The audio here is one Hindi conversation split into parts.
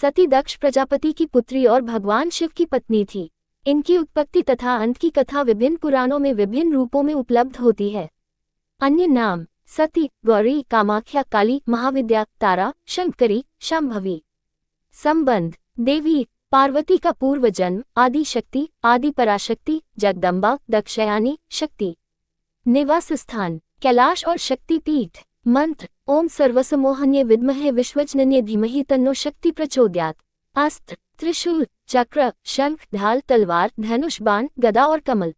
सती दक्ष प्रजापति की पुत्री और भगवान शिव की पत्नी थी। इनकी उत्पत्ति तथा अंत की कथा विभिन्न पुराणों में विभिन्न रूपों में उपलब्ध होती है। अन्य नाम: सती, गौरी, कामाख्या, काली, महाविद्या, तारा, शंकरी, शांभवी। संबंध: देवी पार्वती का पूर्व जन्म, आदि शक्ति, आदि पराशक्ति, जगदम्बा, दक्षयानी, शक्ति। निवास स्थान: कैलाश और शक्ति पीठ। मंत्र: ओम सर्वसमोहन्ये विद्महे विश्वजनन्ये धीमहि तन्नो शक्ति प्रचोदयात्। अस्त्र: त्रिशूल, चक्र, शंख, ढाल, तलवार, धनुष, बाण, गदा और कमल।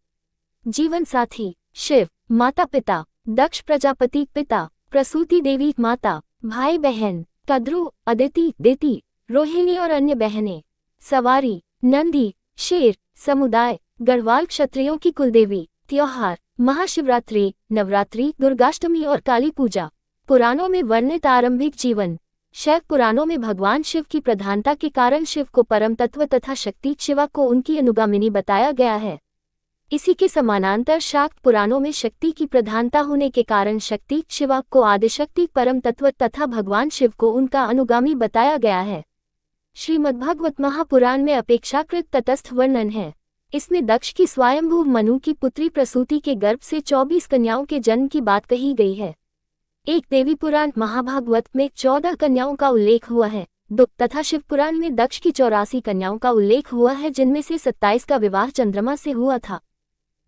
जीवन साथी: शिव। माता पिता: दक्ष प्रजापति पिता, प्रसूति देवी माता, भाई बहन: कद्रू, अदिति, दिति, रोहिणी और अन्य बहनें। सवारी: नंदी, शेर। समुदाय: गढ़वाल क्षत्रियों की कुलदेवी। त्योहार: महाशिवरात्रि, नवरात्रि, दुर्गाष्टमी और काली पूजा। पुराणों में वर्णित आरंभिक जीवन: शैव पुराणों में भगवान शिव की प्रधानता के कारण शिव को परम तत्व तथा शक्ति शिवा को उनकी अनुगामिनी बताया गया है। इसी के समानांतर शाक्त पुराणों में शक्ति की प्रधानता होने के कारण शक्ति शिवा को आदिशक्ति परम तत्व तथा भगवान शिव को उनका अनुगामी बताया गया है। श्रीमद्भागवत महापुराण में अपेक्षाकृत तटस्थ वर्णन है। इसमें दक्ष की स्वयंभू मनु की पुत्री प्रसूति के गर्भ से 24 कन्याओं के जन्म की बात कही गई है। एक देवी पुराण महाभागवत में 14 कन्याओं का उल्लेख हुआ है। तथा शिव पुराण में दक्ष की 84 कन्याओं का उल्लेख हुआ है, जिनमें से 27 का विवाह चंद्रमा से हुआ था।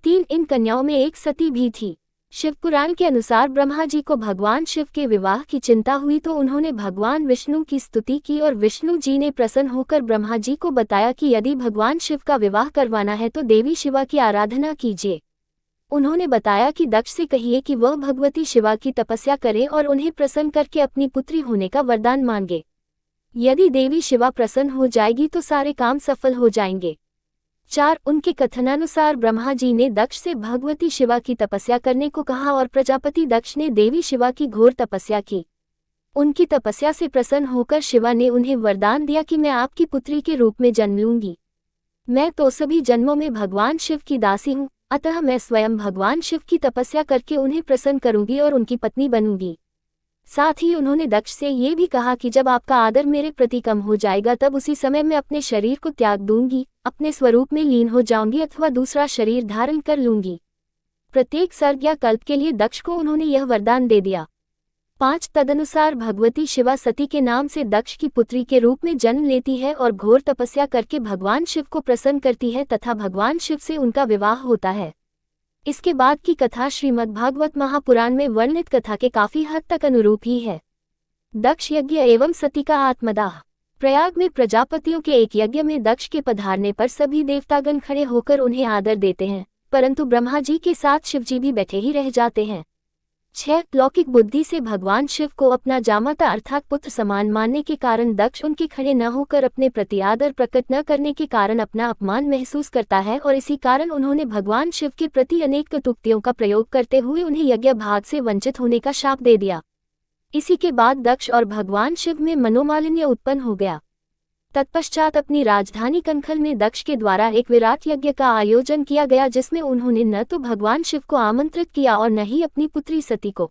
3 इन कन्याओं में एक सती भी थी। शिव पुराण के अनुसार ब्रह्मा जी को भगवान शिव के विवाह की चिंता हुई तो उन्होंने भगवान विष्णु की स्तुति की और विष्णु जी ने प्रसन्न होकर ब्रह्मा जी को बताया कि यदि भगवान शिव का विवाह करवाना है तो देवी शिवा की आराधना कीजिए। उन्होंने बताया कि दक्ष से कहिए कि वह भगवती शिवा की तपस्या करे और उन्हें प्रसन्न करके अपनी पुत्री होने का वरदान मांगे। यदि देवी शिवा प्रसन्न हो जाएगी तो सारे काम सफल हो जाएंगे। 4 उनके कथनानुसार ब्रह्मा जी ने दक्ष से भगवती शिवा की तपस्या करने को कहा और प्रजापति दक्ष ने देवी शिवा की घोर तपस्या की। उनकी तपस्या से प्रसन्न होकर शिवा ने उन्हें वरदान दिया कि मैं आपकी पुत्री के रूप में जन्म लूंगी। मैं तो सभी जन्मों में भगवान शिव की दासी हूँ, अतः मैं स्वयं भगवान शिव की तपस्या करके उन्हें प्रसन्न करूंगी और उनकी पत्नी बनूंगी। साथ ही उन्होंने दक्ष से ये भी कहा कि जब आपका आदर मेरे प्रति कम हो जाएगा तब उसी समय मैं अपने शरीर को त्याग दूंगी, अपने स्वरूप में लीन हो जाऊंगी अथवा दूसरा शरीर धारण कर लूंगी। प्रत्येक सर्ग या कल्प के लिए दक्ष को उन्होंने यह वरदान दे दिया। 5 तदनुसार भगवती शिवा सती के नाम से दक्ष की पुत्री के रूप में जन्म लेती है और घोर तपस्या करके भगवान शिव को प्रसन्न करती है तथा भगवान शिव से उनका विवाह होता है। इसके बाद की कथा श्रीमद्भागवत महापुराण में वर्णित कथा के काफी हद तक अनुरूप ही है। दक्ष यज्ञ एवं सती का आत्मदाह। प्रयाग में प्रजापतियों के एक यज्ञ में दक्ष के पधारने पर सभी देवतागण खड़े होकर उन्हें आदर देते हैं, परंतु ब्रह्मा जी के साथ शिवजी भी बैठे ही रह जाते हैं। 6 लौकिक बुद्धि से भगवान शिव को अपना जामाता अर्थात पुत्र समान मानने के कारण दक्ष उनके खड़े न होकर अपने प्रति आदर प्रकट न करने के कारण अपना अपमान महसूस करता है और इसी कारण उन्होंने भगवान शिव के प्रति अनेक कटुक्तियों का प्रयोग करते हुए उन्हें यज्ञ भाग से वंचित होने का शाप दे दिया। इसी के बाद दक्ष और भगवान शिव में मनोमालिन्य उत्पन्न हो गया। तत्पश्चात अपनी राजधानी कनखल में दक्ष के द्वारा एक विराट यज्ञ का आयोजन किया गया, जिसमें उन्होंने न तो भगवान शिव को आमंत्रित किया और न ही अपनी पुत्री सती को।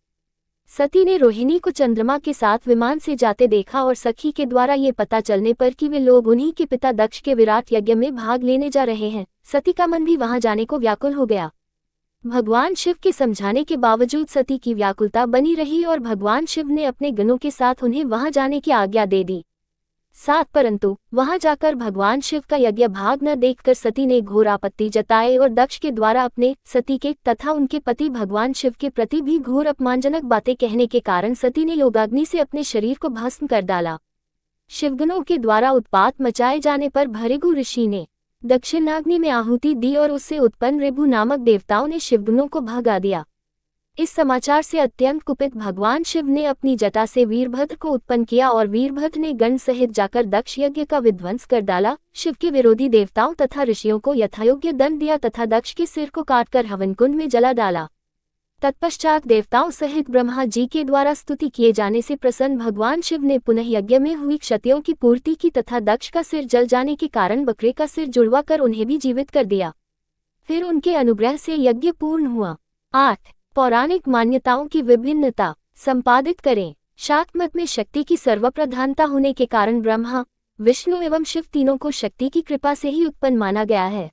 सती ने रोहिणी को चंद्रमा के साथ विमान से जाते देखा और सखी के द्वारा ये पता चलने पर कि वे लोग उन्हीं के पिता दक्ष के विराट यज्ञ में भाग लेने जा रहे हैं, सती का मन भी वहां जाने को व्याकुल हो गया। भगवान शिव के समझाने के बावजूद सती की व्याकुलता बनी रही और भगवान शिव ने अपने गणों के साथ उन्हें वहां जाने की आज्ञा दे दी। परंतु वहां जाकर भगवान शिव का यज्ञ भाग न देखकर सती ने घोर आपत्ति जताई और दक्ष के द्वारा अपने, सती के तथा उनके पति भगवान शिव के प्रति भी घोर अपमानजनक बातें कहने के कारण सती ने योगाग्नि से अपने शरीर को भस्म कर डाला। शिवगणों के द्वारा उत्पात मचाए जाने पर भृगु ऋषि ने दक्षिणाग्नि में आहुति दी और उससे उत्पन्न ऋभु नामक देवताओं ने शिवगणों को भगा दिया। इस समाचार से अत्यंत कुपित भगवान शिव ने अपनी जटा से वीरभद्र को उत्पन्न किया और वीरभद्र ने गण सहित जाकर दक्ष यज्ञ का विध्वंस कर डाला। शिव के विरोधी देवताओं तथा ऋषियों को यथायोग्य दंड दिया तथा दक्ष के सिर को काटकर हवन कुंड में जला डाला। तत्पश्चात देवताओं सहित ब्रह्मा जी के द्वारा स्तुति किए जाने से प्रसन्न भगवान शिव ने पुनः यज्ञ में हुई क्षतियों की पूर्ति की तथा दक्ष का सिर जल जाने के कारण बकरे का सिर जुड़वा कर उन्हें भी जीवित कर दिया। फिर उनके अनुग्रह से यज्ञ पूर्ण हुआ। 8 पौराणिक मान्यताओं की विभिन्नता संपादित करें। शाक्त मत में शक्ति की सर्वप्रधानता होने के कारण ब्रह्मा, विष्णु एवं शिव तीनों को शक्ति की कृपा से ही उत्पन्न माना गया है।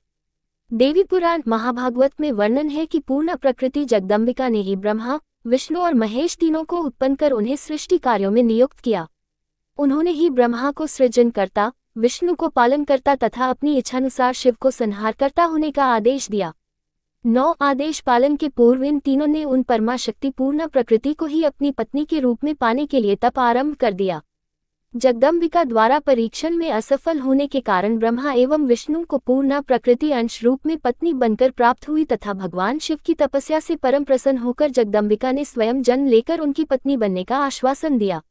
देवी पुराण महाभागवत में वर्णन है कि पूर्ण प्रकृति जगदम्बिका ने ही ब्रह्मा, विष्णु और महेश तीनों को उत्पन्न कर उन्हें सृष्टि कार्यों में नियुक्त किया। उन्होंने ही ब्रह्मा को सृजनकर्ता, विष्णु को पालनकर्ता तथा अपनी इच्छानुसार शिव को संहारकर्ता होने का आदेश दिया। 9 आदेश पालन के पूर्व इन तीनों ने उन परमा शक्ति पूर्ण प्रकृति को ही अपनी पत्नी के रूप में पाने के लिए तप आरंभ कर दिया। जगदम्बिका द्वारा परीक्षण में असफल होने के कारण ब्रह्मा एवं विष्णु को पूर्ण प्रकृति अंश रूप में पत्नी बनकर प्राप्त हुई तथा भगवान शिव की तपस्या से परम प्रसन्न होकर जगदम्बिका ने स्वयं जन्म लेकर उनकी पत्नी बनने का आश्वासन दिया।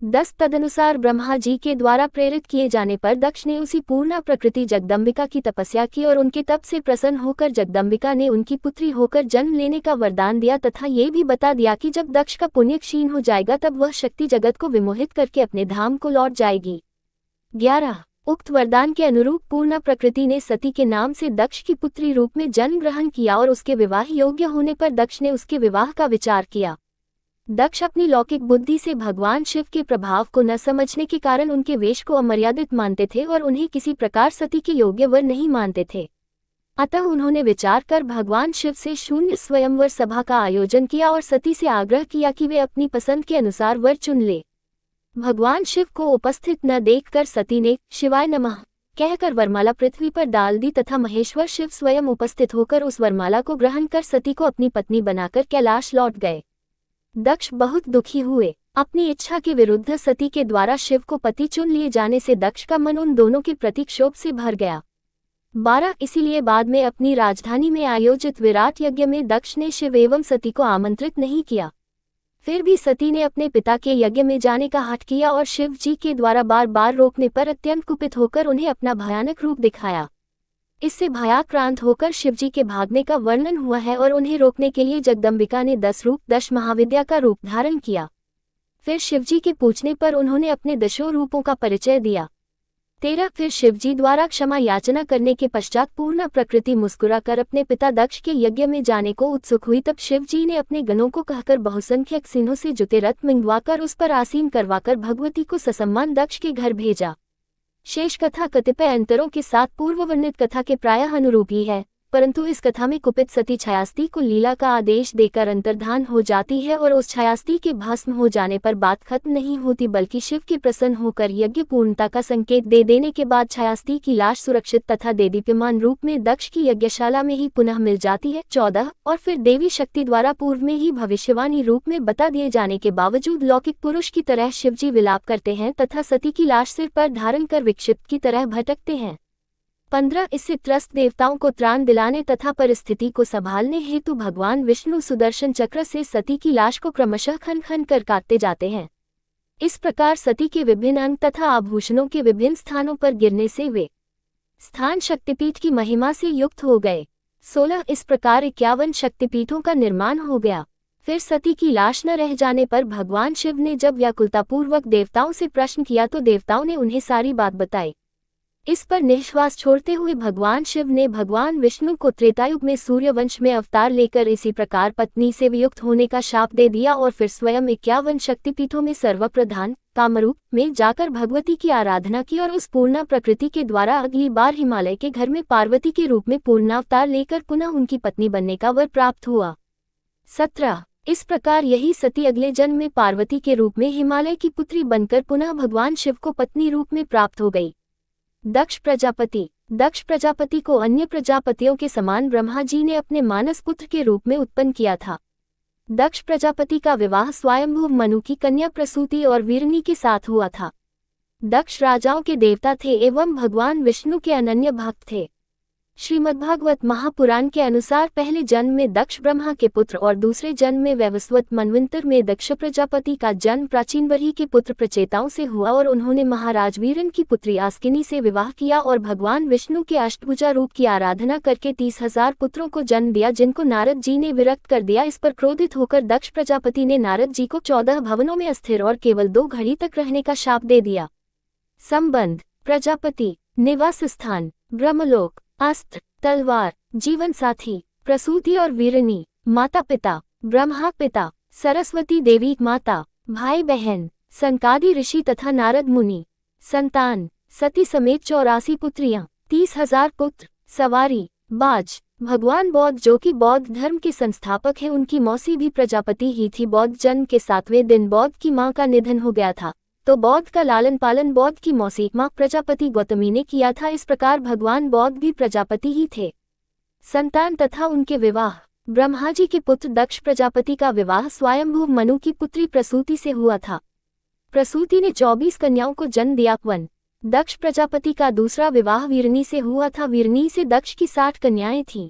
10 तदनुसार ब्रह्मा जी के द्वारा प्रेरित किए जाने पर दक्ष ने उसी पूर्ण प्रकृति जगदम्बिका की तपस्या की और उनके तप से प्रसन्न होकर जगदम्बिका ने उनकी पुत्री होकर जन्म लेने का वरदान दिया तथा ये भी बता दिया कि जब दक्ष का पुण्य क्षीण हो जाएगा तब वह शक्ति जगत को विमोहित करके अपने धाम को लौट जाएगी। 11 उक्त वरदान के अनुरूप पूर्ण प्रकृति ने सती के नाम से दक्ष की पुत्री रूप में जन्म ग्रहण किया और उसके विवाह योग्य होने पर दक्ष ने उसके विवाह का विचार किया। दक्ष अपनी लौकिक बुद्धि से भगवान शिव के प्रभाव को न समझने के कारण उनके वेश को अमर्यादित मानते थे और उन्हें किसी प्रकार सती के योग्य वर नहीं मानते थे। अतः उन्होंने विचार कर भगवान शिव से शून्य स्वयंवर सभा का आयोजन किया और सती से आग्रह किया कि वे अपनी पसंद के अनुसार वर चुन ले। भगवान शिव को उपस्थित न देखकर सती ने शिवाय नमः कहकर वरमाला पृथ्वी पर डाल दी तथा महेश्वर शिव स्वयं उपस्थित होकर उस वरमाला को ग्रहण कर सती को अपनी पत्नी बनाकर कैलाश लौट गए। दक्ष बहुत दुखी हुए। अपनी इच्छा के विरुद्ध सती के द्वारा शिव को पति चुन लिए जाने से दक्ष का मन उन दोनों के प्रति क्षोभ से भर गया। 12 इसीलिए बाद में अपनी राजधानी में आयोजित विराट यज्ञ में दक्ष ने शिव एवं सती को आमंत्रित नहीं किया। फिर भी सती ने अपने पिता के यज्ञ में जाने का हठ किया और शिव जी के द्वारा बार बार रोकने पर अत्यंत कुपित होकर उन्हें अपना भयानक रूप दिखाया। इससे भयाक्रांत होकर शिवजी के भागने का वर्णन हुआ है और उन्हें रोकने के लिए जगदम्बिका ने 10 रूप 10 महाविद्या का रूप धारण किया। फिर शिवजी के पूछने पर उन्होंने अपने 10 रूपों का परिचय दिया। 13 फिर शिवजी द्वारा क्षमा याचना करने के पश्चात पूर्ण प्रकृति मुस्कुराकर अपने पिता दक्ष के यज्ञ में जाने को उत्सुक हुई। तब शिवजी ने अपने गणों को कहकर बहुसंख्यक सिंहों से जुते रथ मंगवाकर उस पर आसीन करवाकर भगवती को ससम्मान दक्ष के घर भेजा। शेष कथा कतिपय अंतरों के साथ पूर्व वर्णित कथा के प्रायः अनुरूप ही है, परंतु इस कथा में कुपित सती छायास्ती को लीला का आदेश देकर अंतर्धान हो जाती है और उस छायास्ती के भस्म हो जाने पर बात खत्म नहीं होती बल्कि शिव के प्रसन्न होकर यज्ञ पूर्णता का संकेत दे देने के बाद छायास्ती की लाश सुरक्षित तथा देदीप्यमान रूप में दक्ष की यज्ञशाला में ही पुनः मिल जाती है। 14 और फिर देवी शक्ति द्वारा पूर्व में ही भविष्यवाणी रूप में बता दिए जाने के बावजूद लौकिक पुरुष की तरह शिवजी विलाप करते हैं तथा सती की लाश सिर पर धारण कर विक्षिप्त की तरह भटकते हैं। 15 इससे त्रस्त देवताओं को त्राण दिलाने तथा परिस्थिति को संभालने हेतु भगवान विष्णु सुदर्शन चक्र से सती की लाश को क्रमशः खन खन कर काटते जाते हैं। इस प्रकार सती के विभिन्न अंग तथा आभूषणों के विभिन्न स्थानों पर गिरने से वे स्थान शक्तिपीठ की महिमा से युक्त हो गए। 16 इस प्रकार 51 शक्तिपीठों का निर्माण हो गया। फिर सती की लाश न रह जाने पर भगवान शिव ने जब व्याकुलतापूर्वक देवताओं से प्रश्न किया तो देवताओं ने उन्हें सारी बात बताई। इस पर निश्वास छोड़ते हुए भगवान शिव ने भगवान विष्णु को त्रेतायुग में सूर्यवंश में अवतार लेकर इसी प्रकार पत्नी से वियुक्त होने का शाप दे दिया और फिर स्वयं 51 शक्तिपीठों में सर्वप्रधान कामरूप में जाकर भगवती की आराधना की और उस पूर्ण प्रकृति के द्वारा अगली बार हिमालय के घर में पार्वती के रूप में पूर्णावतार लेकर पुनः उनकी पत्नी बनने का वर प्राप्त हुआ। 17 इस प्रकार यही सती अगले जन्म में पार्वती के रूप में हिमालय की पुत्री बनकर पुनः भगवान शिव को पत्नी रूप में प्राप्त हो गई। दक्ष प्रजापति को अन्य प्रजापतियों के समान ब्रह्मा जी ने अपने मानस पुत्र के रूप में उत्पन्न किया था। दक्ष प्रजापति का विवाह स्वयंभू मनु की कन्या प्रसूति और वीरनी के साथ हुआ था। दक्ष राजाओं के देवता थे एवं भगवान विष्णु के अनन्य भक्त थे। श्रीमद्भागवत महापुराण के अनुसार पहले जन्म में दक्ष ब्रह्मा के पुत्र और दूसरे जन्म में वैवस्वत मनवंतर में दक्ष प्रजापति का जन्म प्राचीन वरी के पुत्र प्रचेताओं से हुआ और उन्होंने महाराज वीरन की पुत्री आस्किनी से विवाह किया और भगवान विष्णु के अष्टभुजा रूप की आराधना करके 30,000 पुत्रों को जन्म दिया जिनको नारद जी ने विरक्त कर दिया। इस पर क्रोधित होकर दक्ष प्रजापति ने नारद जी को 14 भवनों में अस्थिर और केवल 2 घड़ी तक रहने का शाप दे दिया। संबंध प्रजापति निवास स्थान ब्रह्मलोक अस्त्र तलवार जीवन साथी प्रसूति और वीरनी माता पिता ब्रह्मा पिता सरस्वती देवी माता भाई बहन सनकादि ऋषि तथा नारद मुनि संतान सती समेत 84 पुत्रियां, 30,000 पुत्र, सवारी, बाज। भगवान बौद्ध जो कि बौद्ध धर्म के संस्थापक हैं, उनकी मौसी भी प्रजापति ही थी। बौद्ध जन्म के 7वें दिन बौद्ध की मां का निधन हो गया था, तो बौद्ध का लालन पालन बौद्ध की मौसी मां प्रजापति गौतमी ने किया था। इस प्रकार भगवान बौद्ध भी प्रजापति ही थे। संतान तथा उनके विवाह। ब्रह्मा जी के पुत्र दक्ष प्रजापति का विवाह स्वयंभू मनु की पुत्री प्रसूति से हुआ था। प्रसूति ने 24 कन्याओं को जन्म दिया। दक्ष प्रजापति का दूसरा विवाह वीरनी से हुआ था। वीरनी से दक्ष की 60 कन्याएं थीं।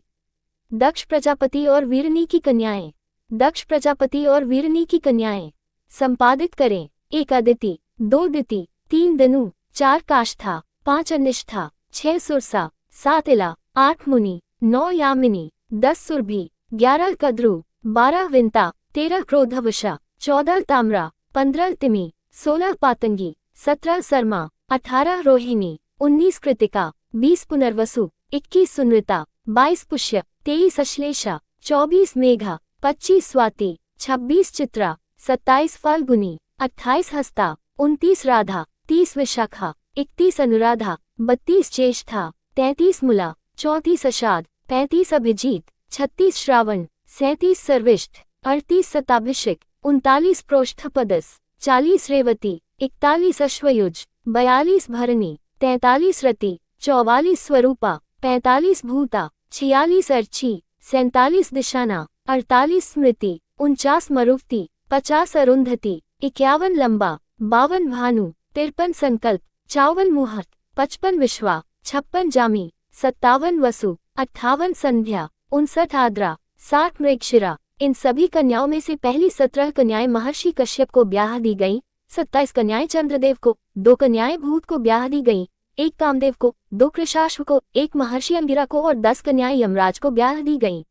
दक्ष प्रजापति और वीरनी की कन्याएं। दक्ष प्रजापति और वीरनी की कन्याएं। संपादित करें। 1 अदिति, 2 दिति, 3 दनु, 4 काष्ठा, 5 अनिष्ठा, 6 सुरसा, 7 इला, 8 मुनि, 9 यामिनी, 10 सुरभि, 11 कद्रु, 12 विंता, 13 क्रोधवशा, 14 ताम्रा, 15 तिमि, 16 पातंगी, 17 सरमा, 18 रोहिणी, 19 कृतिका, 20 पुनर्वसु, 21 सुनृता, 22 पुष्य, 23 अश्लेषा, 24 मेघा, 25 स्वाति, 26 चित्रा, 27 फाल्गुनी, 28 हस्ता, 29 राधा, 30 विशाखा, 31 अनुराधा, 32 ज्येष्ठा, 33 मूला, 34 अषाढ़, 35 अभिजीत, 36 श्रावण, 37 सर्विष्ठ, 38 शताभिषेक, 39 प्रोष्ठपदस, 40 रेवती, 41 अश्वयुज, 42 भरणी, 43 रति, 44 स्वरूपा, 45 भूता, 46 अर्ची, 47 दिशाना, 48 स्मृति, 49 मरुवती, 50 अरुंधति, 51 लंबा, 52 भानु, 53 संकल्प, 54 मुहूर्त, 55 विश्वा, 56 जामी, 57 वसु, 58 संध्या, 59 आद्रा, 60 मृगशिरा। इन सभी कन्याओं में से पहली 17 कन्याएं महर्षि कश्यप को ब्याह दी गईं, 27 कन्याएं चंद्रदेव को, 2 कन्याएं भूत को ब्याह दी गईं, 1 कामदेव को, 2 कृशाश्व को, 1 महर्षि अंगिरा को और 10 कन्याएं यमराज को ब्याह दी गईं।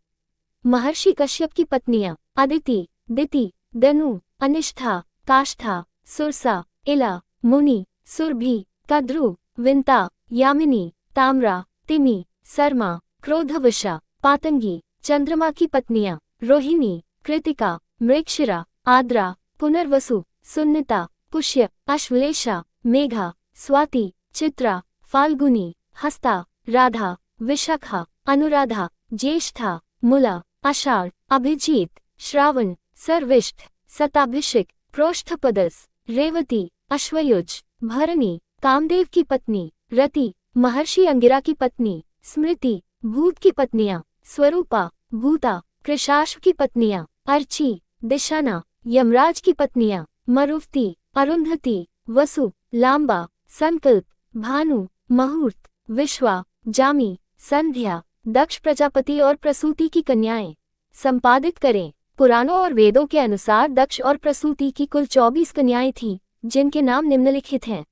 महर्षि कश्यप की पत्नियां अदिति, दिति, दनु, अनिष्ठा, काष्ठा, सुरसा, इला, मुनि, सुरभि, कद्रु, विंता, यामिनी, ताम्रा, तिमि, सरमा, क्रोधवशा, पातंगी। चंद्रमा की पत्नियां रोहिणी, कृतिका, मृगशिरा, आद्रा, पुनर्वसु, सुन्निता, पुष्य, अश्वलेषा, मेघा, स्वाति, चित्रा, फाल्गुनी, हस्ता, राधा, विशाखा, अनुराधा, ज्येष्ठा, मूला, आषाढ़, अभिजीत, श्रावण, सर्विष्ठ, शताभिषेक, प्रोष्ठपदस, रेवती, अश्वयुज, भरणी। कामदेव की पत्नी रति, महर्षि अंगिरा की पत्नी स्मृति। भूत की पत्नियां स्वरूपा, भूता। कृशाश्व की पत्नियां अर्ची, दिशाना। यमराज की पत्नियां मरुवती, अरुंधति, वसु, लांबा, संकल्प, भानु, मुहूर्त, विश्वा, जामी, संध्या। दक्ष प्रजापति और प्रसूति की कन्याएं। संपादित करें। पुराणों और वेदों के अनुसार दक्ष और प्रसूति की कुल 24 कन्याएं थीं, जिनके नाम निम्नलिखित हैं।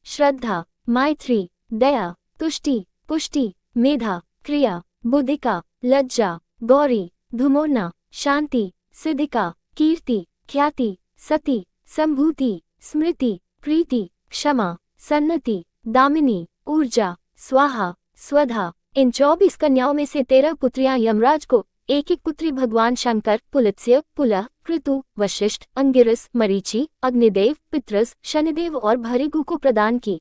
श्रद्धा, मैत्री, दया, तुष्टि, पुष्टि, मेधा, क्रिया, बुद्धिका, लज्जा, गौरी, धुमोना, शांति, सिद्धिका, कीर्ति, ख्याति, सती, संभूति, स्मृति, प्रीति, क्षमा, सन्नति, दामिनी, ऊर्जा, स्वाहा, स्वधा। इन 24 कन्याओं में से 13 पुत्रियां यमराज को, एक पुत्री भगवान शंकर, पुलत्स्य, पुलह, क्रतु, वशिष्ठ, अंगिरस, मरीचि, अग्निदेव, पितृस, शनिदेव और भृगु को प्रदान की।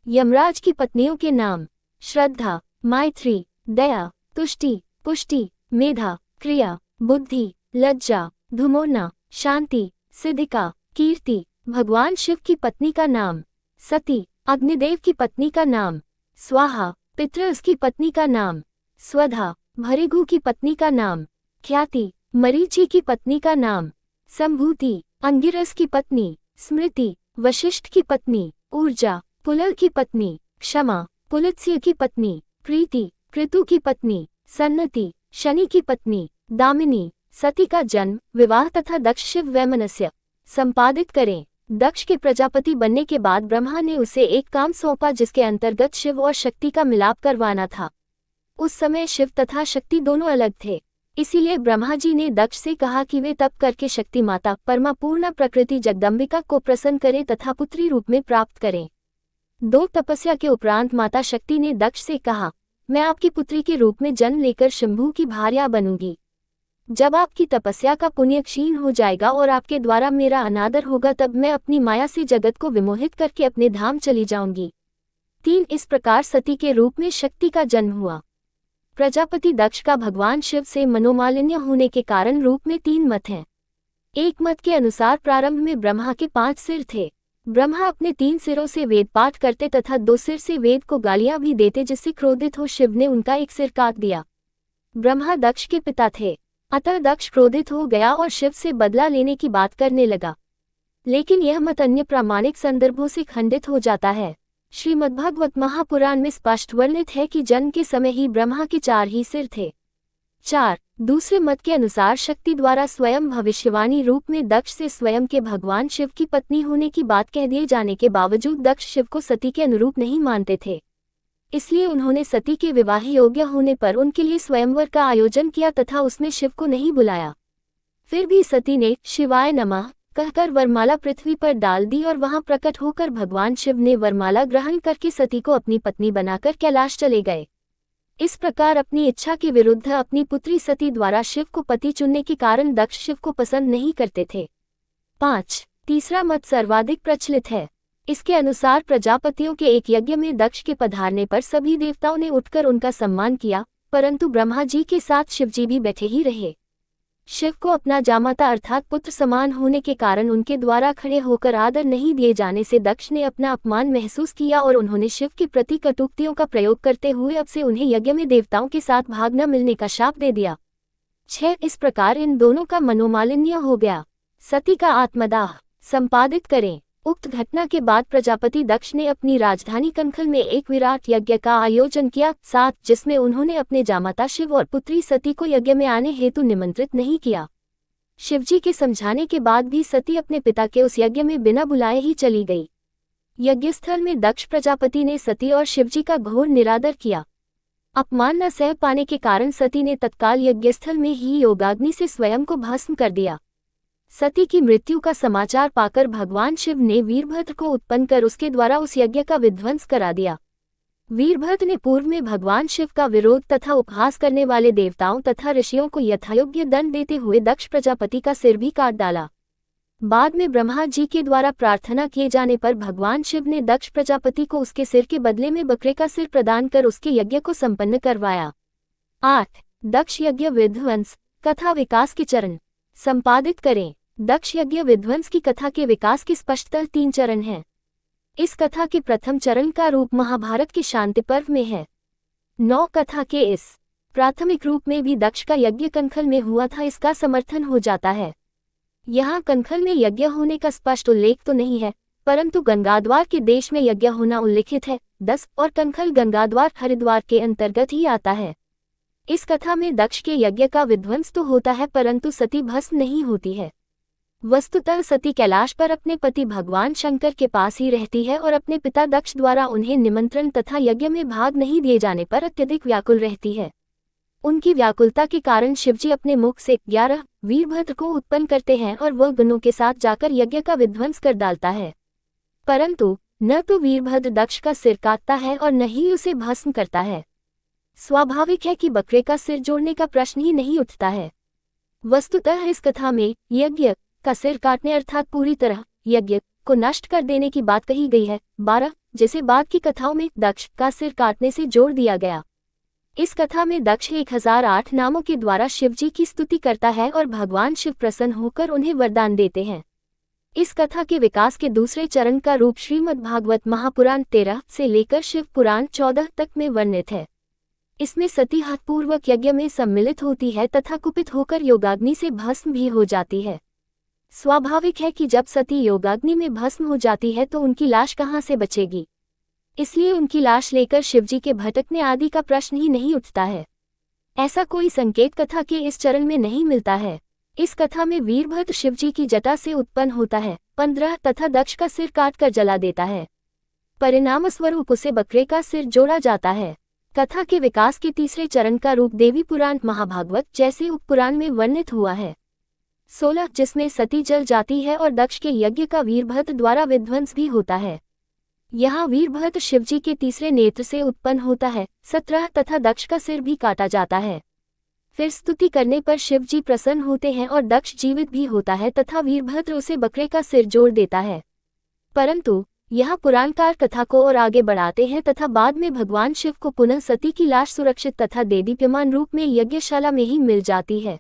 यमराज की पत्नियों के नाम। श्रद्धा, मैत्री, दया, तुष्टि, पुष्टि, मेधा, क्रिया, बुद्धि, लज्जा, धुमोना, शांति, सिद्धिका, कीर्ति। भगवान शिव की पत्नी का नाम सती। अग्निदेव की पत्नी का नाम स्वाहा। पितृस की पत्नी का नाम स्वधा। भृगु की पत्नी का नाम ख्याति। मरीचि की पत्नी का नाम संभूति। अंगिरस की पत्नी स्मृति। वशिष्ठ की पत्नी ऊर्जा। पुलह की पत्नी क्षमा। पुलत्स्य की पत्नी प्रीति। क्रतु की पत्नी सन्नति। शनि की पत्नी दामिनी। सती का जन्म, विवाह तथा दक्ष शिव वैमनस्य। संपादित करें। दक्ष के प्रजापति बनने के बाद ब्रह्मा ने उसे एक काम सौंपा जिसके अंतर्गत शिव और शक्ति का मिलाप करवाना था। उस समय शिव तथा शक्ति दोनों अलग थे, इसीलिए ब्रह्मा जी ने दक्ष से कहा कि वे तप करके शक्ति माता परमापूर्ण प्रकृति जगदम्बिका को प्रसन्न करें तथा पुत्री रूप में प्राप्त करें। 2 तपस्या के उपरांत माता शक्ति ने दक्ष से कहा, मैं आपकी पुत्री के रूप में जन्म लेकर शंभू की भार्या बनूंगी। जब आपकी तपस्या का पुण्य क्षीण हो जाएगा और आपके द्वारा मेरा अनादर होगा, तब मैं अपनी माया से जगत को विमोहित करके अपने धाम चली जाऊंगी। 3 इस प्रकार सती के रूप में शक्ति का जन्म हुआ। प्रजापति दक्ष का भगवान शिव से मनोमालिन्य होने के कारण रूप में 3 मत हैं। एक मत के अनुसार प्रारंभ में ब्रह्मा के 5 सिर थे। ब्रह्मा अपने 3 सिरों से वेद पाठ करते तथा 2 सिर से वेद को गालियां भी देते, जिससे क्रोधित हो शिव ने उनका एक सिर काट दिया। ब्रह्मा दक्ष के पिता थे, अतः दक्ष क्रोधित हो गया और शिव से बदला लेने की बात करने लगा। लेकिन यह मत अन्य प्रामाणिक संदर्भों से खंडित हो जाता है। श्रीमद्भागवत महापुराण में स्पष्ट वर्णित है कि जन्म के समय ही ब्रह्मा के 4 ही सिर थे। 4 दूसरे मत के अनुसार शक्ति द्वारा स्वयं भविष्यवाणी रूप में दक्ष से स्वयं के भगवान शिव की पत्नी होने की बात कह दिए जाने के बावजूद दक्ष शिव को सती के अनुरूप नहीं मानते थे। इसलिए उन्होंने सती के विवाह योग्य होने पर उनके लिए स्वयंवर का आयोजन किया तथा उसमें शिव को नहीं बुलाया। फिर भी सती ने शिवाय नमः कहकर वरमाला पृथ्वी पर डाल दी और वहां प्रकट होकर भगवान शिव ने वरमाला ग्रहण करके सती को अपनी पत्नी बनाकर कैलाश चले गए। इस प्रकार अपनी इच्छा के विरुद्ध अपनी पुत्री सती द्वारा शिव को पति चुनने के कारण दक्ष शिव को पसंद नहीं करते थे। 5 तीसरा मत सर्वाधिक प्रचलित है। इसके अनुसार प्रजापतियों के एक यज्ञ में दक्ष के पधारने पर सभी देवताओं ने उठकर उनका सम्मान किया, परंतु ब्रह्मा जी के साथ शिवजी भी बैठे ही रहे। शिव को अपना जामाता अर्थात पुत्र समान होने के कारण उनके द्वारा खड़े होकर आदर नहीं दिए जाने से दक्ष ने अपना अपमान महसूस किया और उन्होंने शिव के प्रति कटुक्तियों का प्रयोग करते हुए अब से उन्हें यज्ञ में देवताओं के साथ भाग न मिलने का शाप दे दिया। 6 इस प्रकार इन दोनों का मनोमालिन्य हो गया। सती का आत्मदाह संपादित करें। उक्त घटना के बाद प्रजापति दक्ष ने अपनी राजधानी कनखल में एक विराट यज्ञ का आयोजन किया, 7 जिसमें उन्होंने अपने जामाता शिव और पुत्री सती को यज्ञ में आने हेतु निमंत्रित नहीं किया। शिवजी के समझाने के बाद भी सती अपने पिता के उस यज्ञ में बिना बुलाए ही चली गई। यज्ञस्थल में दक्ष प्रजापति ने सती और शिवजी का घोर निरादर किया। अपमान न सह पाने के कारण सती ने तत्काल यज्ञस्थल में ही योगाग्नि से स्वयं को भस्म कर दिया। सती की मृत्यु का समाचार पाकर भगवान शिव ने वीरभद्र को उत्पन्न कर उसके द्वारा उस यज्ञ का विध्वंस करा दिया। वीरभद्र ने पूर्व में भगवान शिव का विरोध तथा उपहास करने वाले देवताओं तथा ऋषियों को यथायोग्य दंड देते हुए दक्ष प्रजापति का सिर भी काट डाला। बाद में ब्रह्मा जी के द्वारा प्रार्थना किए जाने पर भगवान शिव ने दक्ष प्रजापति को उसके सिर के बदले में बकरे का सिर प्रदान कर उसके यज्ञ को संपन्न करवाया। 8 दक्ष यज्ञ विध्वंस कथा विकास के चरण संपादित करें। दक्ष यज्ञ विध्वंस की कथा के विकास के स्पष्टतः 3 चरण हैं। इस कथा के प्रथम चरण का रूप महाभारत के शांति पर्व में है। 9 कथा के इस प्राथमिक रूप में भी दक्ष का यज्ञ कनखल में हुआ था, इसका समर्थन हो जाता है। यहाँ कनखल में यज्ञ होने का स्पष्ट उल्लेख तो नहीं है, परंतु गंगाद्वार के देश में यज्ञ होना उल्लिखित है। 10 और कनखल गंगाद्वार हरिद्वार के अंतर्गत ही आता है। इस कथा में दक्ष के यज्ञ का विध्वंस तो होता है, परंतु सती भस्म नहीं होती है। वस्तुतः सती कैलाश पर अपने पति भगवान शंकर के पास ही रहती है और अपने पिता दक्ष द्वारा उन्हें निमंत्रण तथा यज्ञ में भाग नहीं दिए जाने पर अत्यधिक व्याकुल रहती है। उनकी व्याकुलता के कारण शिवजी अपने मुख से 11 वीरभद्र को उत्पन्न करते हैं और वह गणों के साथ जाकर यज्ञ का विध्वंस कर डालता है, परंतु न तो वीरभद्र दक्ष का सिर काटता है और न ही उसे भस्म करता है। स्वाभाविक है कि बकरे का सिर जोड़ने का प्रश्न ही नहीं उठता है। वस्तुतः इस कथा में यज्ञ का सिर काटने अर्थात पूरी तरह यज्ञ को नष्ट कर देने की बात कही गई है। 12 जिसे बाद की कथाओं में दक्ष का सिर काटने से जोड़ दिया गया। इस कथा में दक्ष 1008 नामों के द्वारा शिवजी की स्तुति करता है और भगवान शिव प्रसन्न होकर उन्हें वरदान देते हैं। इस कथा के विकास के दूसरे चरण का रूप श्रीमद्भागवत महापुराण 13 से लेकर शिव पुराण 14 तक में वर्णित है। इसमें सती हठपूर्वक यज्ञ में सम्मिलित होती है तथा कुपित होकर योगाग्नि से भस्म भी हो जाती है। स्वाभाविक है कि जब सती योगाग्नि में भस्म हो जाती है तो उनकी लाश कहाँ से बचेगी, इसलिए उनकी लाश लेकर शिवजी के भटकने आदि का प्रश्न ही नहीं उठता है। ऐसा कोई संकेत कथा के इस चरण में नहीं मिलता है। इस कथा में वीरभद्र शिवजी की जटा से उत्पन्न होता है। 15 तथा दक्ष का सिर काटकर जला देता है। परिणामस्वरूप उसे बकरे का सिर जोड़ा जाता है। कथा के विकास के तीसरे चरण का रूप देवी पुराण महाभागवत जैसे उपपुराण में वर्णित हुआ है। 16 जिसमें सती जल जाती है और दक्ष के यज्ञ का वीरभद्र द्वारा विध्वंस भी होता है। यहाँ वीरभद्र शिवजी के तीसरे नेत्र से उत्पन्न होता है। 17 तथा दक्ष का सिर भी काटा जाता है। फिर स्तुति करने पर शिवजी प्रसन्न होते हैं और दक्ष जीवित भी होता है तथा वीरभद्र उसे बकरे का सिर जोड़ देता है। परंतु यहाँ पुराणकार कथा को और आगे बढ़ाते हैं तथा बाद में भगवान शिव को पुनः सती की लाश सुरक्षित तथा देदीप्यमान रूप में यज्ञशाला में ही मिल जाती है।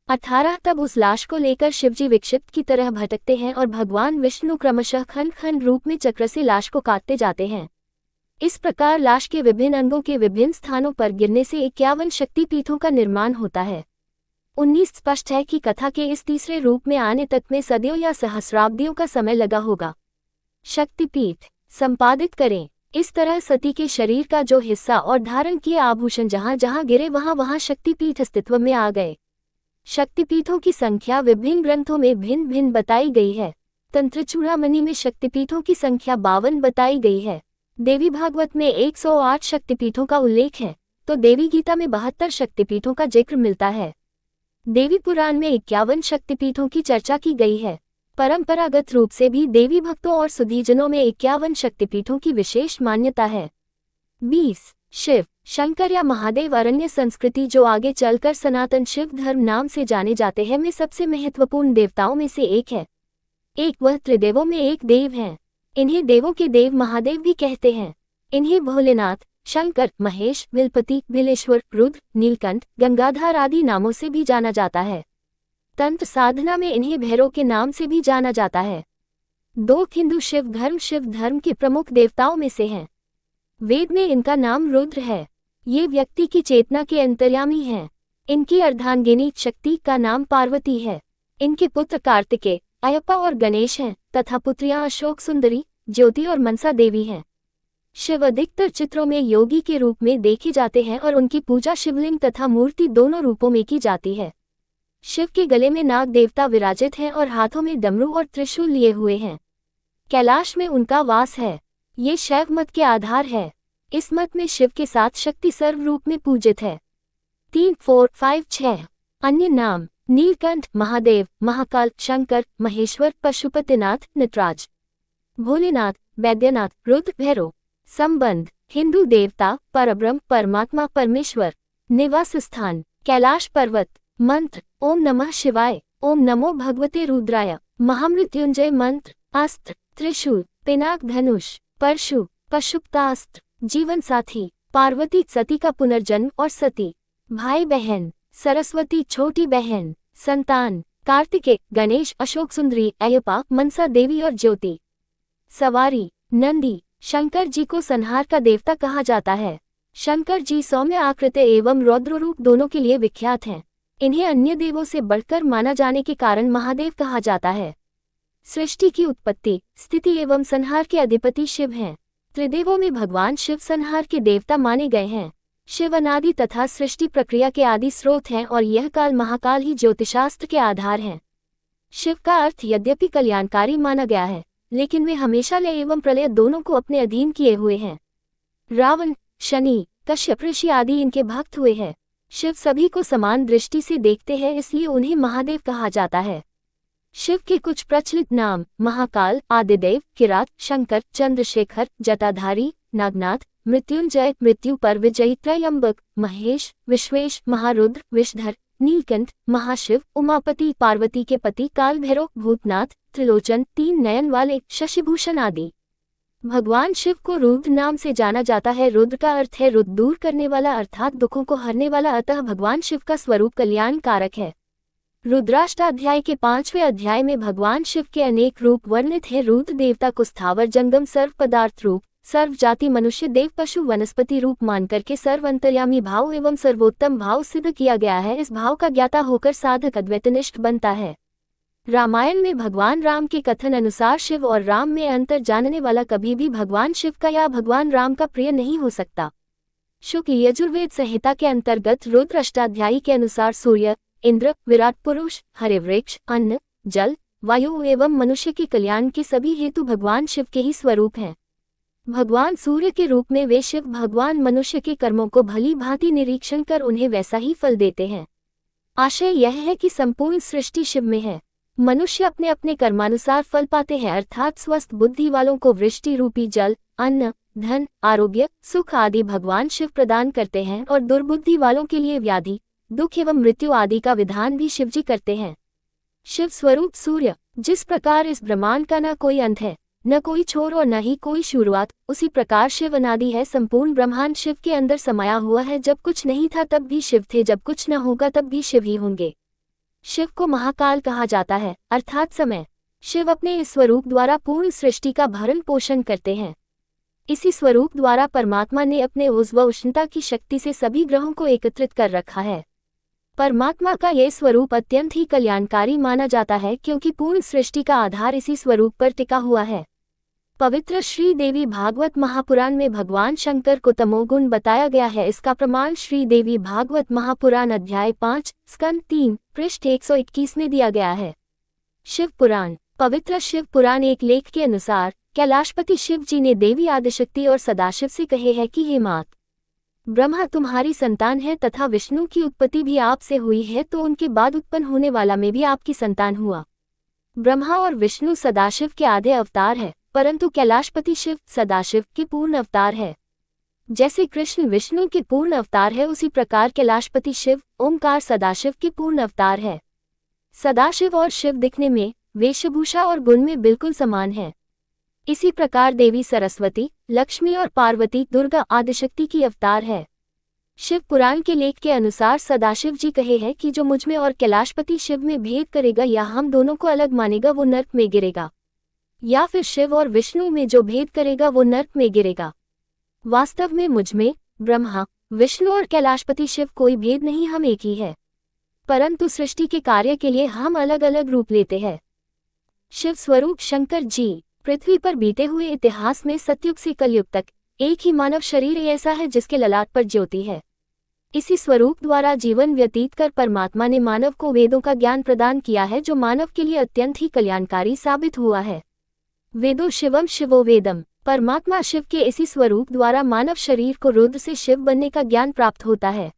18 तब उस लाश को लेकर शिवजी विक्षिप्त की तरह भटकते हैं और भगवान विष्णु क्रमशः खंड खंड रूप में चक्र से लाश को काटते जाते हैं। इस प्रकार लाश के विभिन्न अंगों के विभिन्न स्थानों पर गिरने से 51 शक्तिपीठों का निर्माण होता है। 19 स्पष्ट है कि कथा के इस तीसरे रूप में आने तक में सदियों या सहस्राब्दियों का समय लगा होगा। शक्तिपीठ संपादित करें। इस तरह सती के शरीर का जो हिस्सा और धारण किए आभूषण जहां जहां गिरे वहां वहां शक्तिपीठ अस्तित्व में आ गए। शक्तिपीठों की संख्या विभिन्न ग्रंथों में भिन्न भिन्न बताई गई है। तंत्र चूड़ामणि में शक्तिपीठों की संख्या 52 बताई गई है। देवी भागवत में 108 शक्तिपीठों का उल्लेख है तो देवी गीता में 72 शक्तिपीठों का जिक्र मिलता है। देवी पुराण में 51 शक्तिपीठों की चर्चा की गई है। परंपरागत रूप से भी देवी भक्तों और सुधीजनों में 51 शक्तिपीठों की विशेष मान्यता है। 20 शिव शंकर या महादेव अरण्य संस्कृति जो आगे चलकर सनातन शिव धर्म नाम से जाने जाते हैं में सबसे महत्वपूर्ण देवताओं में से एक है। वह त्रिदेवों में एक देव हैं। इन्हें देवों के देव महादेव भी कहते हैं। इन्हें भोलेनाथ, शंकर, महेश, विलपति, बिलेश्वर, रुद्र, नीलकंठ, गंगाधर आदि नामों से भी जाना जाता है। तंत्र साधना में इन्हें भैरव के नाम से भी जाना जाता है। 2 हिंदू शिव धर्म के प्रमुख देवताओं में से हैं। वेद में इनका नाम रुद्र है। ये व्यक्ति की चेतना के अंतर्यामी हैं। इनकी अर्धांगिनी शक्ति का नाम पार्वती है। इनके पुत्र कार्तिकेय, अयप्पा और गणेश हैं तथा पुत्रियां अशोक सुंदरी, ज्योति और मनसा देवी हैं। शिव अधिकतर चित्रों में योगी के रूप में देखे जाते हैं और उनकी पूजा शिवलिंग तथा मूर्ति दोनों रूपों में की जाती है। शिव के गले में नाग देवता विराजित हैं और हाथों में डमरू और त्रिशूल लिए हुए हैं। कैलाश में उनका वास है। ये शैव मत के आधार है। इस मत में शिव के साथ शक्ति सर्व रूप में पूजित है। 3, 4, 5, 6 अन्य नाम नीलकंठ, महादेव, महाकाल, शंकर, महेश्वर, पशुपतिनाथ, नटराज, भोलेनाथ, वैद्यनाथ, रुद्र, भैरव। संबंध हिंदू देवता, परब्रह्म, परमात्मा, परमेश्वर। निवास स्थान कैलाश पर्वत। मंत्र ओम नमः शिवाय, ओम नमो भगवते रुद्राय। महामृत्युंजय मंत्र। अस्त्र त्रिशूल, पिनाक, धनुष, परशु, पशुपतास्त्र। जीवन साथी पार्वती, सती का पुनर्जन्म और सती। भाई बहन सरस्वती, छोटी बहन। संतान कार्तिकेय, गणेश, अशोक सुंदरी, अयप्पा, मनसा देवी और ज्योति। सवारी नंदी। शंकर जी को संहार का देवता कहा जाता है। शंकर जी सौम्य आकृति एवं रौद्र रूप दोनों के लिए विख्यात हैं। इन्हें अन्य देवों से बढ़कर माना जाने के कारण महादेव कहा जाता है। सृष्टि की उत्पत्ति, स्थिति एवं संहार के अधिपति शिव हैं। त्रिदेवों में भगवान शिव संहार के देवता माने गए हैं। शिव अनादि तथा सृष्टि प्रक्रिया के आदि स्रोत हैं और यह काल महाकाल ही ज्योतिषास्त्र के आधार हैं। शिव का अर्थ यद्यपि कल्याणकारी माना गया है लेकिन वे हमेशा लय एवं प्रलय दोनों को अपने अधीन किए हुए हैं। रावण, शनि, कश्यप ऋषि आदि इनके भक्त हुए हैं। शिव सभी को समान दृष्टि से देखते हैं इसलिए उन्हें महादेव कहा जाता है। शिव के कुछ प्रचलित नाम महाकाल, आदिदेव, किरात, शंकर, चंद्रशेखर, जटाधारी, नागनाथ, मृत्युंजय, मृत्यु पर विजयी, त्रयंबक, महेश, विश्वेश, महारुद्र, विषधर, नीलकंठ, महाशिव, उमापति, पार्वती के पति, काल भैरव, भूतनाथ, त्रिलोचन, 3 नयन वाले, शशिभूषण आदि। भगवान शिव को रुद्र नाम से जाना जाता है। रुद्र का अर्थ है रुद्र, दूर करने वाला अर्थात दुखों को हरने वाला। अतः भगवान शिव का स्वरूप कल्याण कारक है। रुद्राष्टाध्याय के 5वें अध्याय में भगवान शिव के अनेक रूप वर्णित है। रुद्र देवता को स्थावर जंगम सर्व पदार्थ रूप, सर्व जाति मनुष्य देव पशु वनस्पति रूप मानकर के सर्व अंतर्यामी भाव एवं सर्वोत्तम भाव सिद्ध किया गया है। इस भाव का ज्ञाता होकर साधक अद्वैतनिष्ठ बनता है। रामायण में भगवान राम के कथन अनुसार शिव और राम में अंतर जानने वाला कभी भी भगवान शिव का या भगवान राम का प्रिय नहीं हो सकता। शुक्ल यजुर्वेद संहिता के अंतर्गत रुद्र अष्टाध्यायी के अनुसार सूर्य, इंद्र, विराट पुरुष, हरे वृक्ष, अन्न, जल, वायु एवं मनुष्य के कल्याण के सभी हेतु भगवान शिव के ही स्वरूप हैं। भगवान सूर्य के रूप में वे शिव भगवान मनुष्य के कर्मों को भली भांति निरीक्षण कर उन्हें वैसा ही फल देते हैं। आशय यह है कि संपूर्ण सृष्टि शिव में है। मनुष्य अपने अपने कर्मानुसार फल पाते हैं अर्थात स्वस्थ बुद्धि वालों को वृष्टि रूपी जल, अन्न, धन, आरोग्य, सुख आदि भगवान शिव प्रदान करते हैं और दुर्बुद्धि वालों के लिए व्याधि, दुख एवं मृत्यु आदि का विधान भी शिवजी करते हैं। शिव स्वरूप सूर्य, जिस प्रकार इस ब्रह्मांड का न कोई अंत है, न कोई छोर और न ही कोई शुरुआत। उसी प्रकार शिव अनादि है, संपूर्ण ब्रह्मांड शिव के अंदर समाया हुआ है। जब कुछ नहीं था तब भी शिव थे, जब कुछ न होगा तब भी शिव ही होंगे। शिव को महाकाल कहा जाता है, अर्थात समय। शिव अपने इस स्वरूप द्वारा पूर्ण सृष्टि का भरण पोषण करते हैं। इसी स्वरूप द्वारा परमात्मा ने अपने उस व उष्णता की शक्ति से सभी ग्रहों को एकत्रित कर रखा है। परमात्मा का यह स्वरूप अत्यंत ही कल्याणकारी माना जाता है, क्योंकि पूर्ण सृष्टि का आधार इसी स्वरूप पर टिका हुआ है। पवित्र श्री देवी भागवत महापुराण में भगवान शंकर को तमोगुण बताया गया है। इसका प्रमाण श्री देवी भागवत महापुराण अध्याय 5 स्कंद 3 पृष्ठ 121 में दिया गया है। शिव पुराण। पवित्र शिव पुराण एक लेख के अनुसार कैलाशपति शिव जी ने देवी आदिशक्ति और सदाशिव से कहे है कि हे मात, ब्रह्मा तुम्हारी संतान है तथा विष्णु की उत्पत्ति भी आपसे हुई है, तो उनके बाद उत्पन्न होने वाला में भी आपकी संतान हुआ। ब्रह्मा और विष्णु सदाशिव के आधे अवतार है, परंतु कैलाशपति शिव सदाशिव के पूर्ण अवतार है। जैसे कृष्ण विष्णु के पूर्ण अवतार है, उसी प्रकार कैलाशपति शिव ओंकार सदाशिव के पूर्ण अवतार है। सदाशिव और शिव दिखने में, वेशभूषा और गुण में बिल्कुल समान है। इसी प्रकार देवी सरस्वती, लक्ष्मी और पार्वती दुर्गा आदिशक्ति की अवतार है। शिव पुराण के लेख के अनुसार सदाशिव जी कहे हैं कि जो मुझ में और कैलाशपति शिव में भेद करेगा या हम दोनों को अलग मानेगा वो नर्क में गिरेगा, या फिर शिव और विष्णु में जो भेद करेगा वो नर्क में गिरेगा। वास्तव में मुझ में ब्रह्मा विष्णु और कैलाशपति शिव कोई भेद नहीं, हम एक ही है, परंतु सृष्टि के कार्य के लिए हम अलग अलग रूप लेते हैं। शिव स्वरूप शंकर जी। पृथ्वी पर बीते हुए इतिहास में सतयुग से कलयुग तक एक ही मानव शरीर ऐसा है जिसके ललाट पर ज्योति है। इसी स्वरूप द्वारा जीवन व्यतीत कर परमात्मा ने मानव को वेदों का ज्ञान प्रदान किया है, जो मानव के लिए अत्यंत ही कल्याणकारी साबित हुआ है। वेदो शिवम शिवो वेदम। परमात्मा शिव के इसी स्वरूप द्वारा मानव शरीर को रुद्र से शिव बनने का ज्ञान प्राप्त होता है।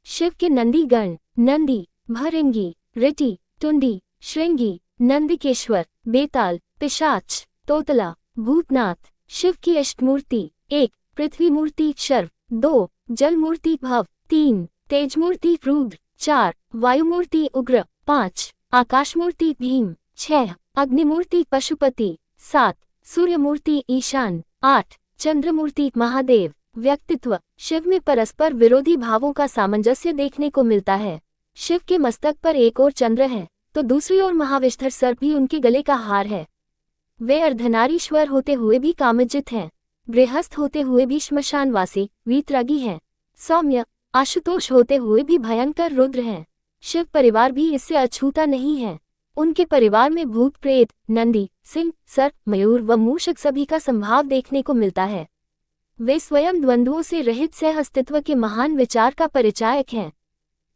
शिव के नंदी गण नंदी, भृंगी, ऋटि, टुंडी, श्रृंगी, नंदिकेश्वर, बेताल, पिशाच, तोतला, भूतनाथ। शिव की अष्टमूर्ति 1 पृथ्वी मूर्ति शर्व, 2 जल मूर्ति भव, 3 तेज मूर्ति रुद्र, 4 वायु मूर्ति उग्र, 5 आकाश मूर्ति भीम, 6 अग्नि मूर्ति पशुपति, 7 सूर्य मूर्ति ईशान, 8 चंद्र मूर्ति महादेव। व्यक्तित्व। शिव में परस्पर विरोधी भावों का सामंजस्य देखने को मिलता है। शिव के मस्तक पर एक ओर चंद्र है तो दूसरी ओर महाविष्ठर सर्प भी उनके गले का हार है। वे अर्धनारीश्वर होते हुए भी कामजित हैं, गृहस्थ होते हुए भी श्मशानवासी वीतरागी हैं, सौम्य आशुतोष होते हुए भी भयंकर रुद्र हैं। शिव परिवार भी इससे अछूता नहीं है। उनके परिवार में भूत प्रेत, नंदी, सिंह, सर्प, मयूर व मूषक सभी का संभाव देखने को मिलता है। वे स्वयं द्वंद्वों से रहित सह अस्तित्व के महान विचार का परिचायक हैं।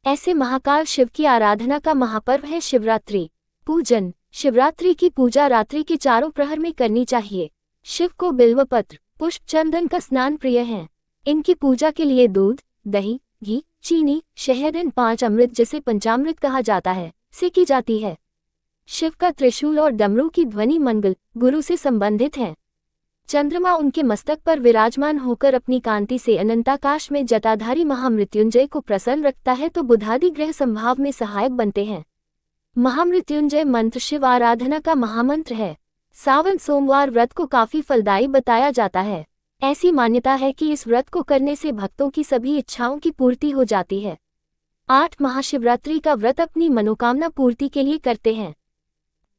ऐसे महाकाल शिव की आराधना का महापर्व है शिवरात्रि। पूजन। शिवरात्रि की पूजा रात्रि के चारों प्रहर में करनी चाहिए। शिव को बिल्वपत्र, पुष्प, चंदन का स्नान प्रिय है। इनकी पूजा के लिए दूध, दही, घी, चीनी, शहद इन 5 अमृत जिसे पंचामृत कहा जाता है से की जाती है। शिव का त्रिशूल और डमरू की ध्वनि मंगल गुरु से संबंधित है। चंद्रमा उनके मस्तक पर विराजमान होकर अपनी कांति से अनंताकाश में जटाधारी महामृत्युंजय को प्रसन्न रखता है तो बुधादि ग्रह संभाव में सहायक बनते हैं। महामृत्युंजय मंत्र शिव आराधना का महामंत्र है। सावन सोमवार व्रत को काफी फलदायी बताया जाता है। ऐसी मान्यता है कि इस व्रत को करने से भक्तों की सभी इच्छाओं की पूर्ति हो जाती है। 8 महाशिवरात्रि का व्रत अपनी मनोकामना पूर्ति के लिए करते हैं।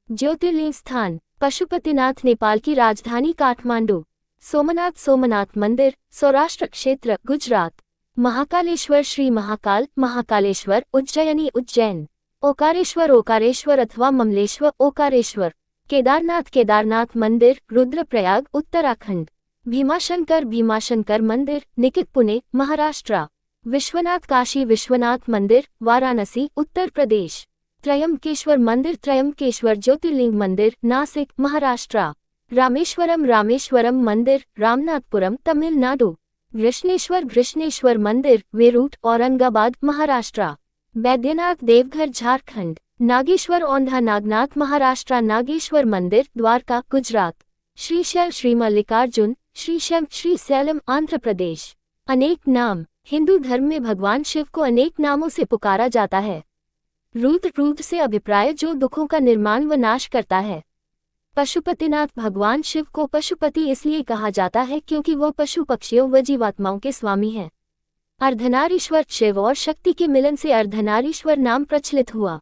ज्योतिर्लिंग स्थान। पशुपतिनाथ नेपाल की राजधानी काठमांडू। सोमनाथ सोमनाथ मंदिर सौराष्ट्र क्षेत्र गुजरात। महाकालेश्वर श्री महाकाल महाकालेश्वर उज्जयिनी उज्जैन। ओकारेश्वर ओकारेश्वर अथवा ममलेश्वर ओकारेश्वर। केदारनाथ केदारनाथ मंदिर रुद्रप्रयाग उत्तराखंड। भीमाशंकर भीमाशंकर मंदिर निकित पुणे महाराष्ट्र। विश्वनाथ काशी विश्वनाथ मंदिर वाराणसी उत्तर प्रदेश। त्रयंबकेश्वर मंदिर त्रयंबकेश्वर ज्योतिर्लिंग मंदिर नासिक महाराष्ट्र। रामेश्वरम रामेश्वरम मंदिर रामनाथपुरम तमिलनाडु। घृष्णेश्वर घृष्णेश्वर मंदिर वेरूट औरंगाबाद महाराष्ट्र। बैद्यनाथ देवघर झारखंड। नागेश्वर औंधा नागनाथ महाराष्ट्र। नागेश्वर मंदिर द्वारका गुजरात। श्रीशैल श्री मल्लिकार्जुन श्रीशैल श्रीशैलम आंध्र प्रदेश। अनेक नाम। हिंदू धर्म में भगवान शिव को अनेक नामों से पुकारा जाता है। रुद्र रुद्र से अभिप्राय जो दुखों का निर्माण व नाश करता है। पशुपतिनाथ भगवान शिव को पशुपति इसलिए कहा जाता है क्योंकि वो पशु पक्षियों व जीवात्माओं के स्वामी हैं। अर्धनारीश्वर शिव और शक्ति के मिलन से अर्धनारीश्वर नाम प्रचलित हुआ।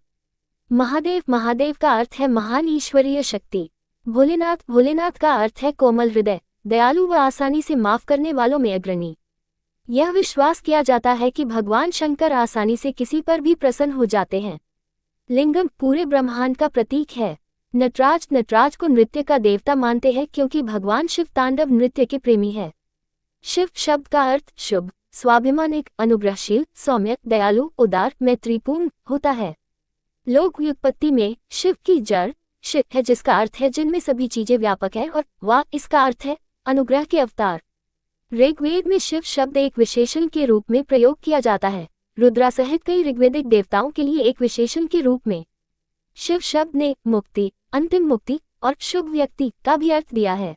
महादेव, महादेव का अर्थ है महान ईश्वरीय शक्ति। भोलेनाथ, भोलेनाथ का अर्थ है कोमल हृदय, दयालु व आसानी से माफ करने वालों में अग्रणी। यह विश्वास किया जाता है कि भगवान शंकर आसानी से किसी पर भी प्रसन्न हो जाते हैं। लिंगम पूरे ब्रह्मांड का प्रतीक है। नटराज, नटराज को नृत्य का देवता मानते हैं क्योंकि भगवान शिव तांडव नृत्य के प्रेमी है। शिव शब्द का अर्थ शुभ, स्वाभिमानिक, अनुग्रहशील, सौम्य, दयालु, उदार, मैत्रीपूर्ण होता है। लोक व्युत्पत्ति में शिव की जड़ शिव है, जिसका अर्थ है जिनमें सभी चीजें व्यापक है, और वा इसका अर्थ है अनुग्रह के अवतार। ऋग्वेद में शिव शब्द एक विशेषण के रूप में प्रयोग किया जाता है। रुद्रा सहित कई ऋग्वेदिक देवताओं के लिए एक विशेषण के रूप में शिव शब्द ने मुक्ति, अंतिम मुक्ति और शुभ व्यक्ति का भी अर्थ दिया है।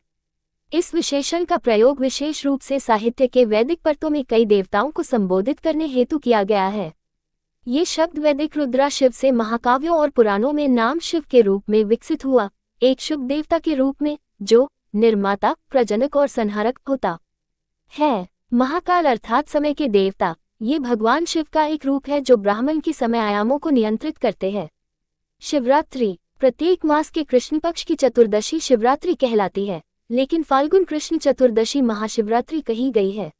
इस विशेषण का प्रयोग विशेष रूप से साहित्य के वैदिक परतों में कई देवताओं को संबोधित करने हेतु किया गया है। ये शब्द वैदिक रुद्रा शिव से महाकाव्यों और पुराणों में नाम शिव के रूप में विकसित हुआ, एक शुभ देवता के रूप में जो निर्माता, प्रजनक और संहारक होता है। महाकाल अर्थात समय के देवता, ये भगवान शिव का एक रूप है जो ब्राह्मण की समय आयामों को नियंत्रित करते हैं। शिवरात्रि प्रत्येक मास के कृष्ण पक्ष की चतुर्दशी शिवरात्रि कहलाती है, लेकिन फाल्गुन कृष्ण चतुर्दशी महाशिवरात्रि कही गई है।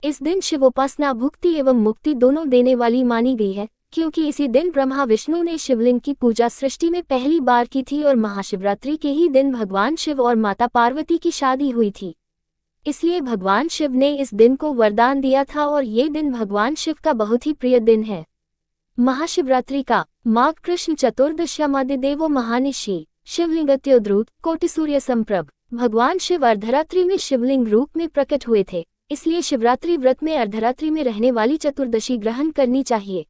इस दिन शिवोपासना भुक्ति एवं मुक्ति दोनों देने वाली मानी गई है, क्योंकि इसी दिन ब्रह्मा विष्णु ने शिवलिंग की पूजा सृष्टि में पहली बार की थी और महाशिवरात्रि के ही दिन भगवान शिव और माता पार्वती की शादी हुई थी। इसलिए भगवान शिव ने इस दिन को वरदान दिया था और ये दिन भगवान शिव का बहुत ही प्रिय दिन है। महाशिवरात्रि का माघ कृष्ण चतुर्दश्यामादिदेवो महानिशि शिवलिंगत्योद्रुत कोटिसूर्य संप्रभ। भगवान शिव अर्धरात्रि में शिवलिंग रूप में प्रकट हुए थे, इसलिए शिवरात्रि व्रत में अर्धरात्रि में रहने वाली चतुर्दशी ग्रहण करनी चाहिए।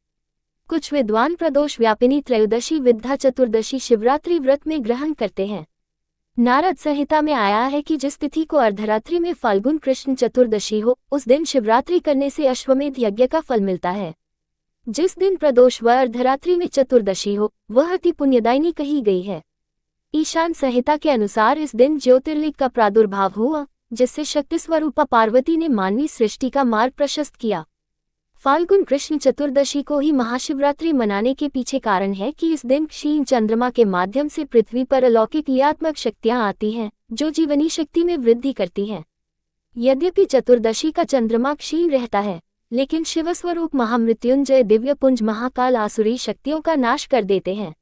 कुछ विद्वान प्रदोष व्यापिनी त्रयोदशी विद्या चतुर्दशी शिवरात्रि व्रत में ग्रहण करते हैं। नारद संहिता में आया है कि जिस तिथि को अर्धरात्रि में फाल्गुन कृष्ण चतुर्दशी हो, उस दिन शिवरात्रि करने से अश्वमेध यज्ञ का फल मिलता है। जिस दिन प्रदोष व अर्धरात्रि में चतुर्दशी हो, वह अति पुण्यदायिनी कही गई है। ईशान संहिता के अनुसार इस दिन ज्योतिर्लिंग का प्रादुर्भाव हुआ, जिससे शक्ति स्वरूपा पार्वती ने मानवी सृष्टि का मार्ग प्रशस्त किया। फाल्गुन कृष्ण चतुर्दशी को ही महाशिवरात्रि मनाने के पीछे कारण है कि इस दिन क्षीण चंद्रमा के माध्यम से पृथ्वी पर अलौकिक क्रियात्मक शक्तियां आती हैं, जो जीवनी शक्ति में वृद्धि करती हैं। यद्यपि चतुर्दशी का चंद्रमा क्षीण रहता है, लेकिन शिवस्वरूप महामृत्युंजय दिव्यपुंज महाकाल आसुरी शक्तियों का नाश कर देते हैं।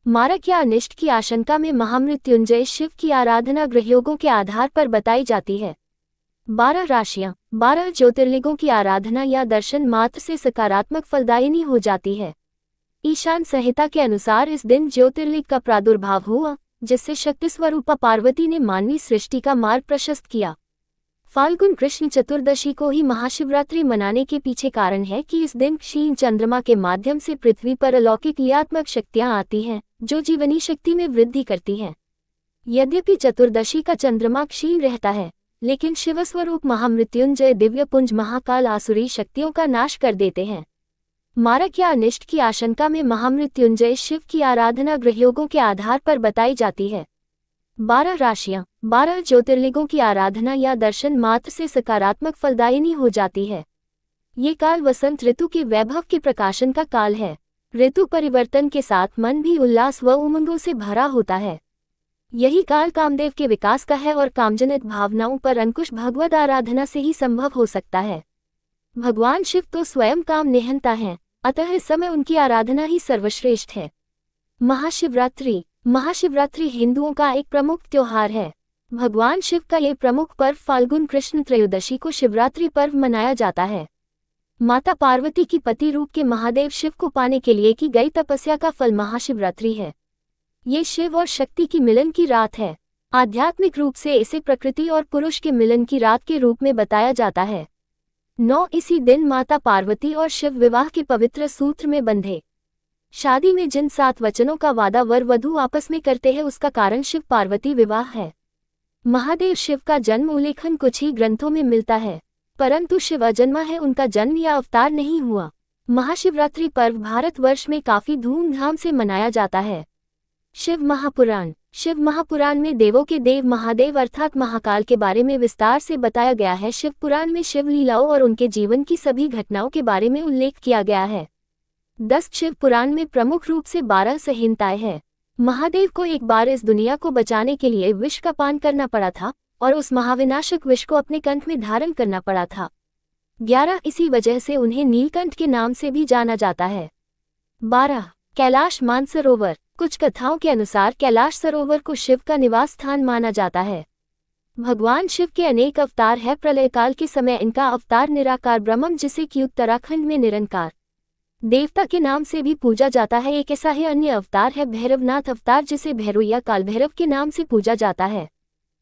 मारक या अनिष्ट की आशंका में महामृत्युंजय शिव की आराधना ग्रहयोगों के आधार पर बताई जाती है। 12 राशियां, 12 ज्योतिर्लिंगों की आराधना या दर्शन मात्र से सकारात्मक फलदायिनी हो जाती है। ईशान संहिता के अनुसार इस दिन ज्योतिर्लिंग का प्रादुर्भाव हुआ, जिससे शक्ति स्वरूपा पार्वती ने मानवी सृष्टि का मार्ग प्रशस्त किया। फाल्गुन कृष्ण चतुर्दशी को ही महाशिवरात्रि मनाने के पीछे कारण है कि इस दिन क्षीण चंद्रमा के माध्यम से पृथ्वी पर अलौकिक क्रियात्मक शक्तियां आती हैं, जो जीवनी शक्ति में वृद्धि करती हैं। यद्यपि चतुर्दशी का चंद्रमा क्षीण रहता है, लेकिन शिवस्वरूप महामृत्युंजय दिव्यपुंज महाकाल आसुरी शक्तियों का नाश कर देते हैं। मारक या अनिष्ट की आशंका में महामृत्युंजय शिव की आराधना ग्रहयोगों के आधार पर बताई जाती है। 12 राशियां, 12 ज्योतिर्लिंगों की आराधना या दर्शन मात्र से सकारात्मक फलदायिनी हो जाती है। ये काल वसंत ऋतु के वैभव के प्रकाशन का काल है। ऋतु परिवर्तन के साथ मन भी उल्लास व उमंगों से भरा होता है। यही काल कामदेव के विकास का है और कामजनित भावनाओं पर अंकुश भगवद आराधना से ही संभव हो सकता है। भगवान शिव तो स्वयं काम निहंता हैं, अतः इस समय उनकी आराधना ही सर्वश्रेष्ठ है। महाशिवरात्रि, महाशिवरात्रि हिंदुओं का एक प्रमुख त्योहार है। भगवान शिव का ये प्रमुख पर्व फाल्गुन कृष्ण त्रयोदशी को शिवरात्रि पर्व मनाया जाता है। माता पार्वती की पति रूप के महादेव शिव को पाने के लिए की गई तपस्या का फल महाशिवरात्रि है। ये शिव और शक्ति की मिलन की रात है। आध्यात्मिक रूप से इसे प्रकृति और पुरुष के मिलन की रात के रूप में बताया जाता है। 9 इसी दिन माता पार्वती और शिव विवाह के पवित्र सूत्र में बंधे। शादी में जिन 7 वचनों का वादा वर वधू आपस में करते हैं, उसका कारण शिव पार्वती विवाह है। महादेव शिव का जन्म उल्लेखन कुछ ही ग्रंथों में मिलता है, परंतु शिव अजन्मा है, उनका जन्म या अवतार नहीं हुआ। महाशिवरात्रि पर्व भारतवर्ष में काफी धूमधाम से मनाया जाता है। शिव महापुराण। शिव महापुराण में देवों के देव महादेव अर्थात महाकाल के बारे में विस्तार से बताया गया है। शिव पुराण में शिव लीलाओं और उनके जीवन की सभी घटनाओं के बारे में उल्लेख किया गया है। 10 शिव पुराण में प्रमुख रूप से 12 संहिताएं हैं। महादेव को एक बार इस दुनिया को बचाने के लिए विष का पान करना पड़ा था और उस महाविनाशक विष को अपने कंठ में धारण करना पड़ा था। 11 इसी वजह से उन्हें नीलकंठ के नाम से भी जाना जाता है। 12 कैलाश मानसरोवर। कुछ कथाओं के अनुसार कैलाश सरोवर को शिव का निवास स्थान माना जाता है। भगवान शिव के अनेक अवतार है। प्रलयकाल के समय इनका अवतार निराकार ब्रह्म जिसे कि उत्तराखंड में निरंकार देवता के नाम से भी पूजा जाता है। एक ऐसा ही अन्य अवतार है भैरवनाथ अवतार जिसे भैरव या काल भैरव के नाम से पूजा जाता है।